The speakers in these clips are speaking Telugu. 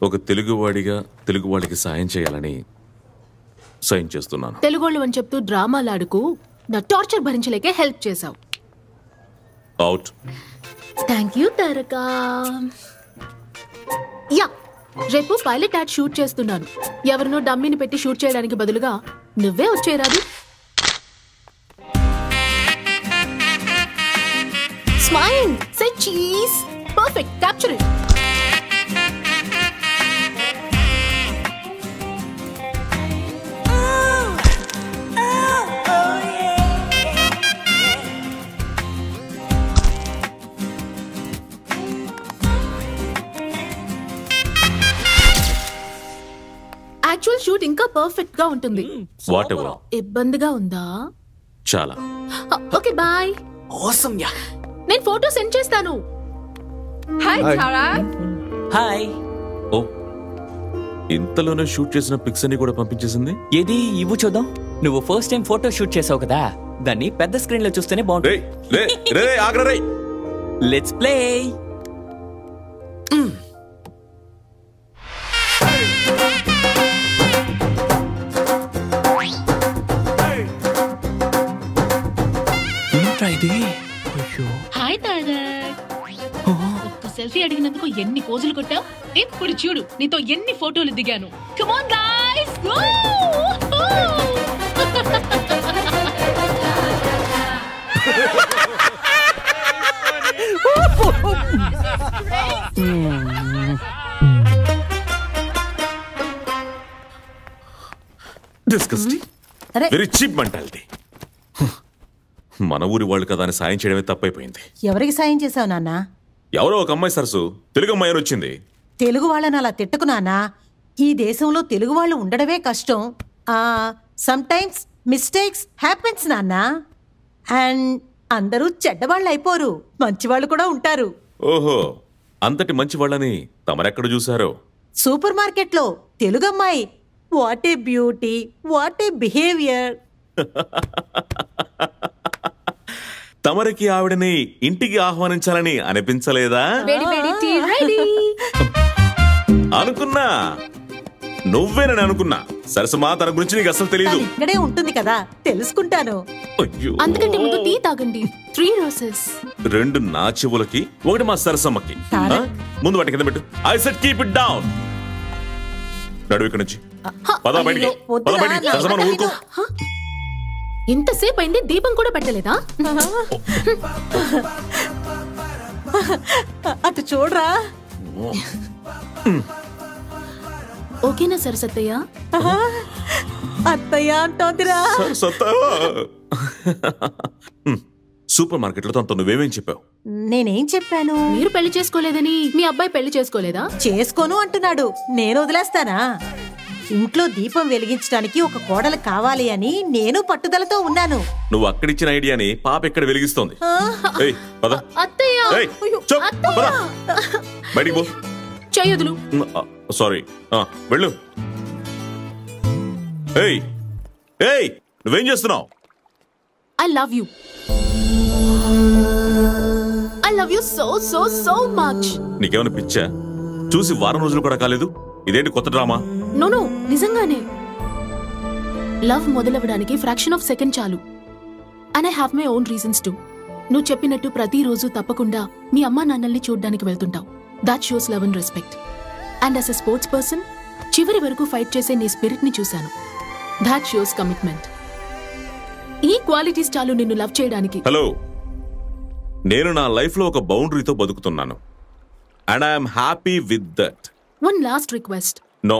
ఒక తెలుగువాడిగా తెలుగు వాళ్ళకి సాయం చేయాలని సైన్ చేస్తున్నాను. తెలుగోళ్ళు అని చెప్తూ డ్రామాలాడుకు నా టార్చర్ భరించలేకే హెల్ప్ చేశావు. Out. Thank you Taraka. Yeah, రేపు పైలట్ యాడ్ షూట్ చేస్తున్నాను. ఎవరినో డమ్మీని పెట్టి షూట్ చేయడానికి బదులుగా నువ్వే వచ్చేరాదు. Smile, say cheese. Perfect, capture it. Actual shoot ఇంకా పర్ఫెక్ట్ గా ఉంటుంది. వాటెవర్. ఇబ్బందిగా ఉందా? చాలా. Okay bye. Awesome yeah. నేను ఫోటో సెండ్ చేస్తాను. హాయ్ తారా. హాయ్. ఓ, ఇంతలోనే షూట్ చేసిన పిక్స్ అన్ని కూడా పంపించేసింది. ఏది ఇవ్వు చూద్దాం. నువ్వు ఫస్ట్ టైం ఫోటో షూట్ చేసావు కదా, దాన్ని పెద్ద స్క్రీన్ లో చూస్తేనే బాగుంటుంది. Let's play. హాయ్ తారక్. ఒక్క సెల్ఫీ అడిగినందుకు ఎన్ని పోజులు కొట్టావు. ఇప్పుడు చూడు నీతో ఎన్ని ఫోటోలు దిగాను. Come on guys, go. Disgusting. Very cheap mentality. మన ఊరి వాళ్ళు కదా అని సాయం చేయడమే తప్పైపోయింది. ఎవరికి సాయం చేసావు నాన్న? ఎవరో ఒక అమ్మాయి సరసు తెలుగు అమ్మాయి అని వచ్చింది. తెలుగు వాళ్ళని అలా తిట్టకు నాన్నా. ఈ దేశంలో తెలుగు వాళ్ళు ఉండడమే కష్టం. సమ్ టైమ్స్ మిస్టేక్స్ హ్యాపెన్స్ నాన్న. అండ్ అందరూ చెడ్డవాళ్ళు అయిపోరు, మంచివాళ్ళు కూడా ఉంటారు. ఓహో, అంతటి మంచి వాళ్ళని తమరెక్కడ చూసారో? సూపర్ మార్కెట్ లో తెలుగు అమ్మాయి. What a beauty, what a behaviour. తమరికి ఆవిడని ఇంటికి ఆహ్వానించాలని అనిపించలేదా? అనుకున్నా, నువ్వేనని అనుకున్నా. సరసమా, తన గురించి నీకు అసలు తెలియదు. ఇక్కడే ఉంటుంది కదా, తెలుసుకుంటాను. అందుకంటే ముందు టీ తాగండి. 3 roses. 2 నా చెవులకి, 1 మా సరసమ్మకి. ముందు వాటి కింద పెట్టు. I said keep it down. నడువు ఇక్కడి నుంచి. పద బయటికి. పద బయటికి. సరసమ్మను ఊరుకో. ఇంతసేపు అయింది, దీపం కూడా పెట్టలేదా? అటు చూడరా. ఓకేనా సరసత్తయ్య? అత్తయ్య అంటోందిరా. సూపర్ మార్కెట్ లో తనతో నువ్వేమేం చెప్పావు? నేనేం చెప్పాను? మీరు పెళ్లి చేసుకోలేదని మీ అబ్బాయి పెళ్లి చేసుకోలేదా? చేసుకోను అంటున్నాడు. నేను వదిలేస్తానా? ఇంట్లో దీపం వెలిగించడానికి ఒక కోడలు కావాలి అని నేను పట్టుదలతో ఉన్నాను. నువ్వు అక్కడిచ్చిన ఐడియాని పాప ఎక్కడ వెలిగిస్తోంది? బయటికి పో. చేయదులు. సారీ, వెళ్ళు. ఏయ్ ఏయ్, నువ్వేం చేస్తున్నావు? I love you. I love you so so so much. నీకేమైనా పిచ్చా? చూసి వారం రోజులు కూడా కాలేదు, ఇదేంటి కొత్త డ్రామా? నో, నిజంగానే. లవ్ మొదలవ్వడానికి ఫ్రాక్షన్ ఆఫ్ సెకండ్ చాలు. And I have my own reasons to. నువ్వు చెప్పినట్టు ప్రతిరోజు తప్పకుండా మీ అమ్మా నాన్నల్ని చూడ్డానికి వెళ్తుంటావు. That shows love and respect. And as a sports person చివరి వరకు ఫైట్ చేసే నీ స్పిరిట్ ని చూశాను. That shows commitment. ఈ క్వాలిటీస్ చాలు నిన్ను లవ్ చేయడానికి. హలో, నేను నా లైఫ్ లో ఒక బౌండరీతో బతుకుతున్నాను. And I'm happy with that. One last request. No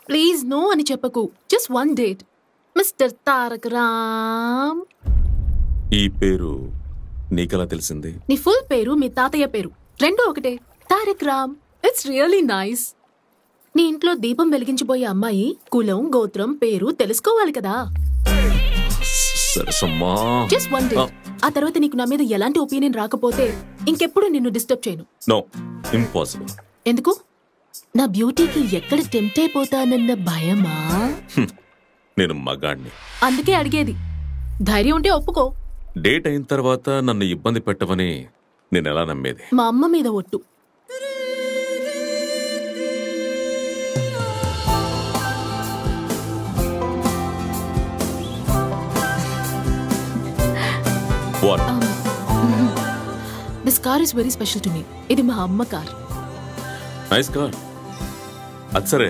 please, no అని చెప్పకు. Just one date. Mister Taraka Ram. ఈ పేరు నీకెలా తెలిసింది? నీ ఫుల్ పేరు మీ తాతయ్య పేరు రెండూ ఒకటే, Taraka Ram. It's really nice. నీ ఇంట్లో దీపం వెలిగించబోయే అమ్మాయి కులం, గోత్రం, పేరు తెలుసుకోవాలి కదా. Just one day. ఆ తర్వాత నీకు నా మీద ఎలాంటి ఒపీనియన్ రాకపోతే ఇంకెప్పుడు నిన్ను డిస్టర్బ్ చేయను. No, impossible. ఎందుకు? నా బ్యూటీకి ఎక్కడ టెంప్ట్ అయిపోతానన్న భయమా? నేను మగాణ్ణి. అందుకే అడిగేది. ధైర్యం ఉంటే ఒప్పుకో. డేట్ అయిన తర్వాత నన్ను ఇబ్బంది పెట్టవని నేను ఎలా నమ్మేది? మా అమ్మ మీద ఒట్టు. What? This car is very special to me. ఇది మా అమ్మ కార్. Nice car. అది సరే,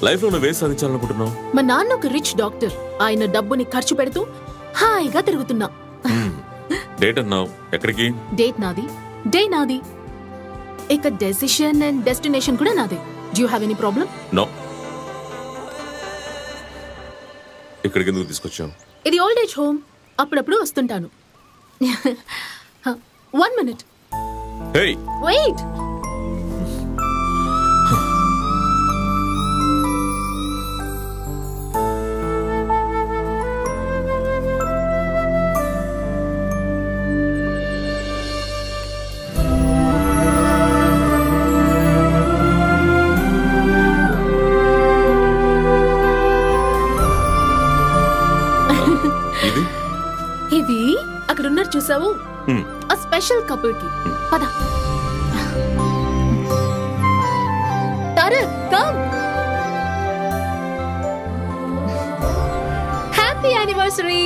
లైఫ్ లో నువ్వు ఏం సాధించాలనుకుంటున్నావు? మా నాన్న ఒక రిచ్ డాక్టర్. ఆయన డబ్బుని ఖర్చు పెడుతూ హాయిగా తిరుగుతున్నా. డేట్ అన్నావు, ఎక్కడికి? డేట్ నాది, డే నాది, ఇక డెసిషన్ అండ్ డెస్టినేషన్ కూడా నాదే. Do you have any problem? No. ఇక్కడికి ఎందుకు తీసుకొచ్చావు? ఇది ఓల్డ్ ఏజ్ హోమ్. అప్పుడప్పుడు వస్తుంటాను. 1 minute. Hey. Wait. ఇది అక్కడ ఉన్నారు చూసావు, a special couple ki. Pada. Tarak, come. Happy anniversary.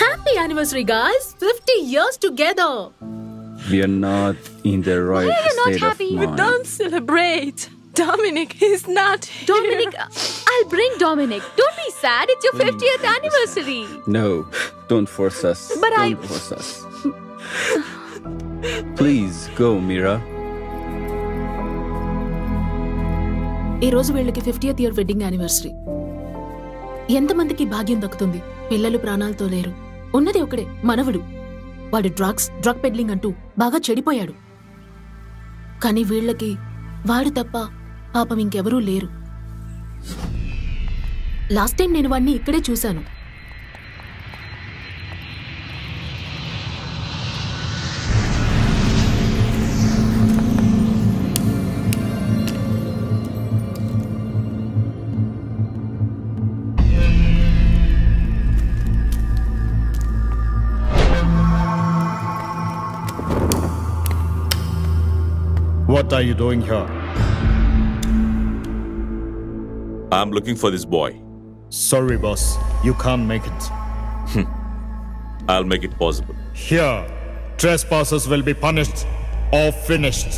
Happy anniversary, guys. 50 years together. We are not in the right Why are you not state happy? of mind. Don't celebrate. Dominic is not here. Dominic, I'll bring Dominic. Don't be sad. It's your 50th anniversary. No, don't force us. But don't force us. Please go, Mira. ఈ రోజు వీళ్ళకి 50th year వెడ్డింగ్ యానివర్సరీ. ఎంతమందికి భాగ్యం దక్కుతుంది? పిల్లలు ప్రాణాలతో లేరు. ఉన్నది ఒకడే, మనవడు. వాడు డ్రగ్ పెడ్లింగ్ అంటూ బాగా చెడిపోయాడు. కానీ వీళ్ళకి వాడు తప్ప పాపం ఇంకెవరూ లేరు. లాస్ట్ టైం నేను వాడిని ఇక్కడే చూశాను. What are you doing here? I'm looking for this boy. Sorry, boss. You can't make it. I'll make it possible. Here, trespassers will be punished or finished.